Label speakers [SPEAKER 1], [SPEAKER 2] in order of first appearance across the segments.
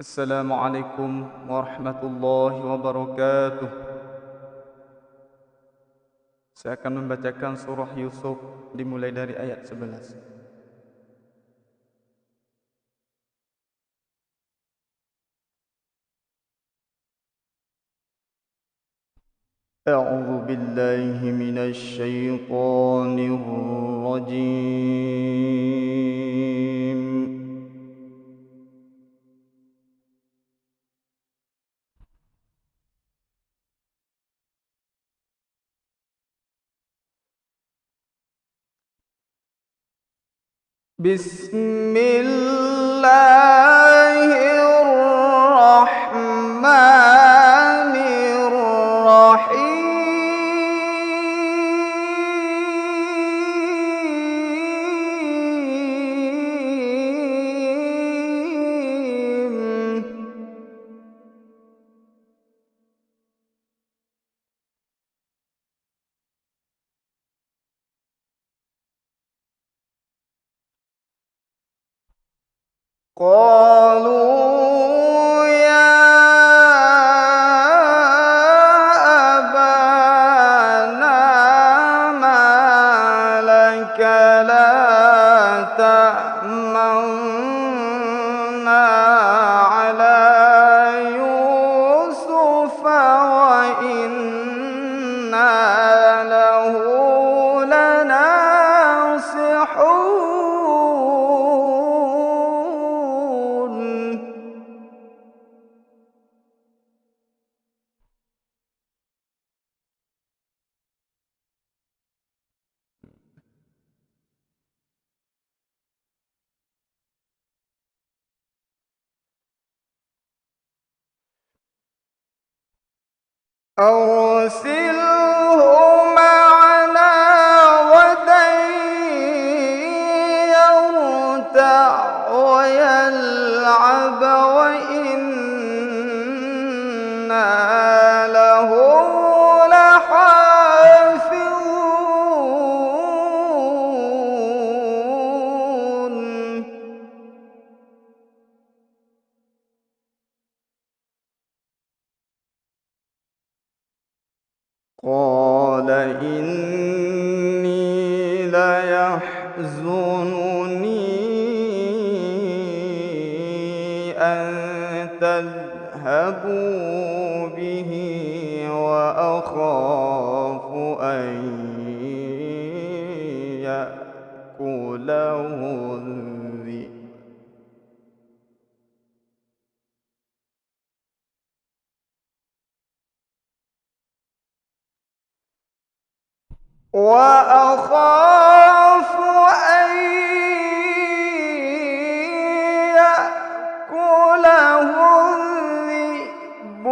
[SPEAKER 1] Assalamualaikum warahmatullahi wabarakatuh. Saya akan membacakan surah Yusuf dimulai dari ayat 11. A'udzu billahi minasy syaithanir rajim. Bismillahirrahmanirrahim. قالوا يا أبانا ما لك لا تأمنا على يوسف وإنا له لناصحون. أرسله معنا غدا يرتع ويلعب وإنا له لحافظون. قال إني ليحزنني أن تذهبوا به وأخاف أن يأكله الذئب وأخاف أن يأكله الذئب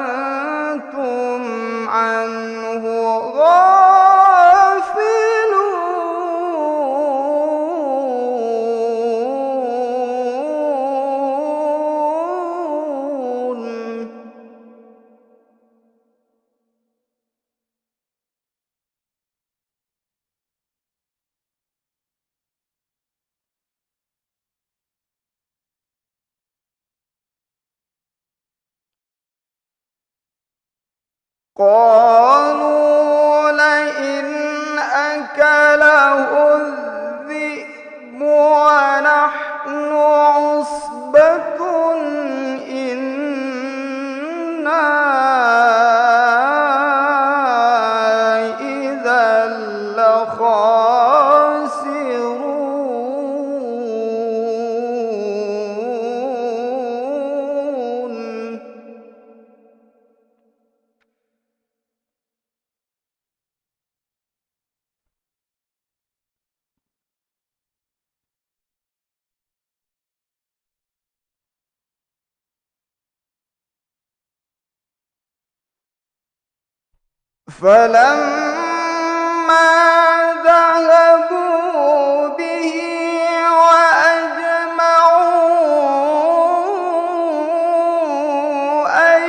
[SPEAKER 1] وأنتم عنه غافلون. قالوا لئن أكله الذئب ونحن عصبة إنا إذا لخاسرون. فلما ذهبوا به وأجمعوا أن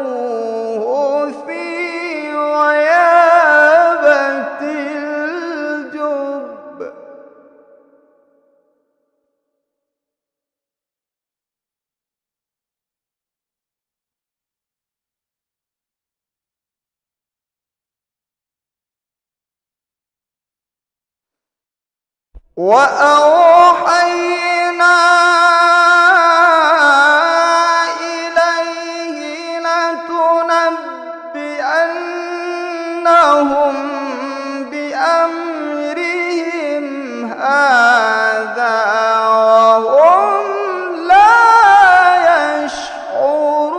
[SPEAKER 1] يجعلوه في غيابة الجب
[SPEAKER 2] وأوحينا إليه لتنبئنهم بأمرهم هذا وهم لا يشعرون.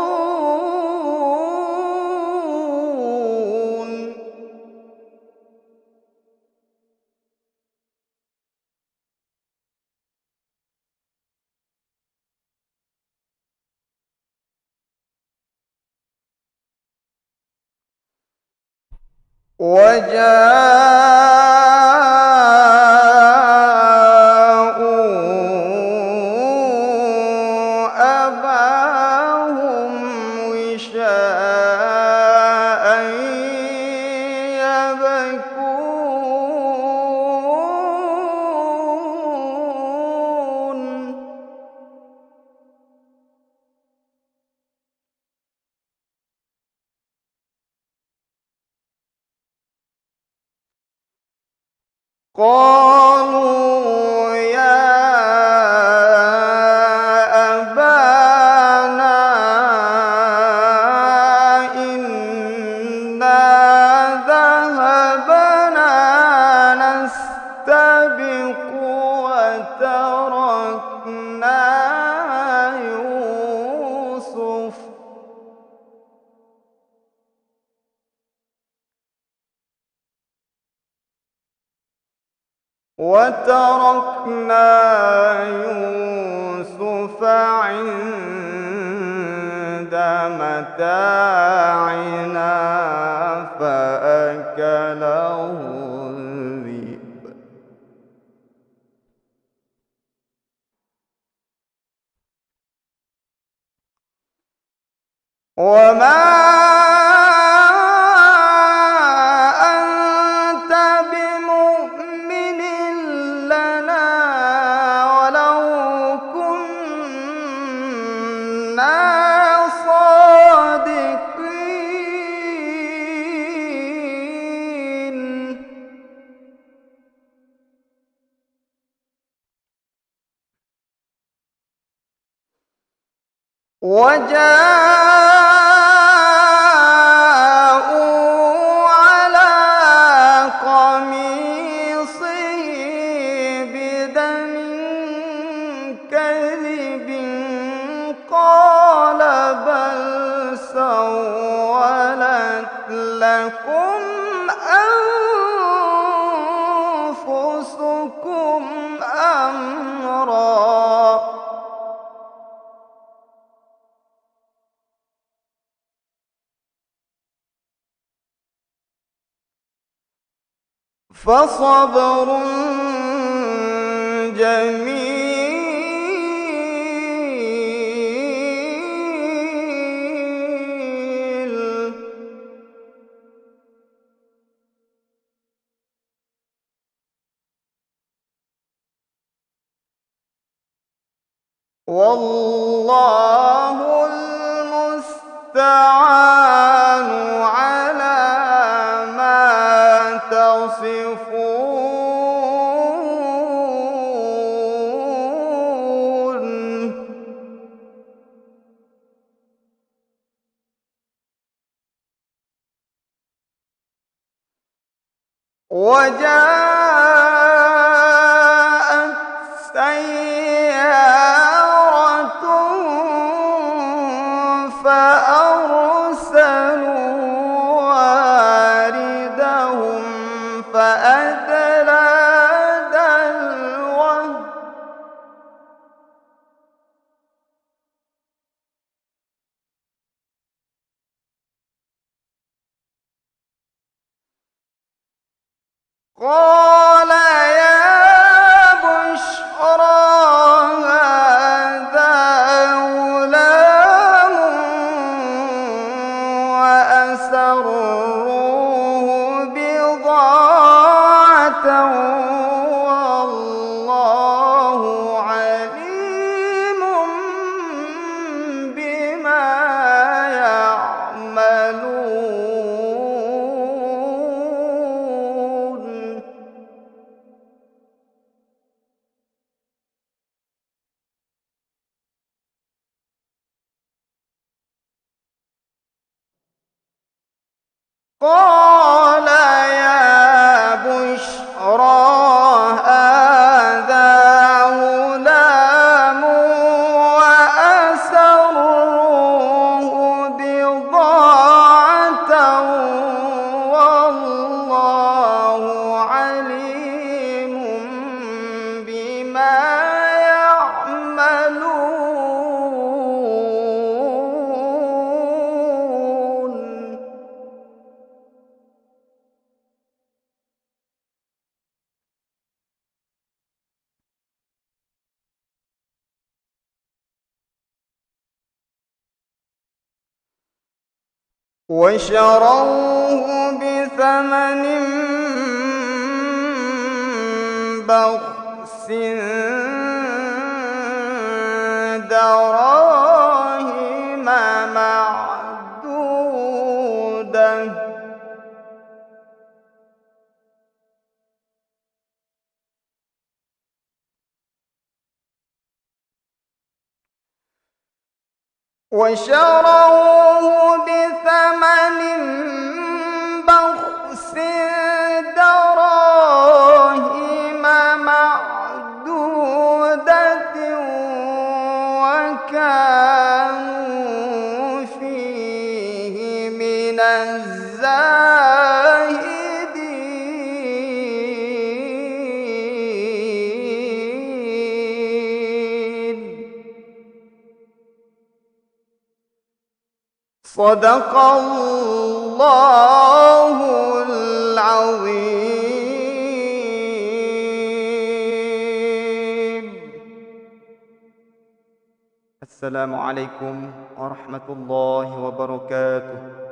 [SPEAKER 2] وجاءوا أباهم عشاء يبكون. قالوا يا أبانا إنا ذهبنا نستبق وتركنا يوسف عند متاعنا فأكله الذئب. وما أنت بمؤمن لنا ولو كنا صادقين. وجاءوا على قميصه بدم كذب قال بل سولت لكم أنفسكم أمرا فصبر جميل. والله المستعان على ما تصفون. وجاءت سيارة فأرسلوا واردهم فأدلى دلوه قال يا بشرى هذا غلام وأسروه بضاعة والله عليم بما يعملون. قال يا بشرى هذا غلام وأسروه بضاعة والله عليم بما يعملون. وشروه بثمن بخس دراهم معدودة. وشروه بثمن بخس دراهم معدودة وكانوا فيه من الزاهدين. صدق الله العظيم.
[SPEAKER 1] السلام عليكم ورحمة الله وبركاته.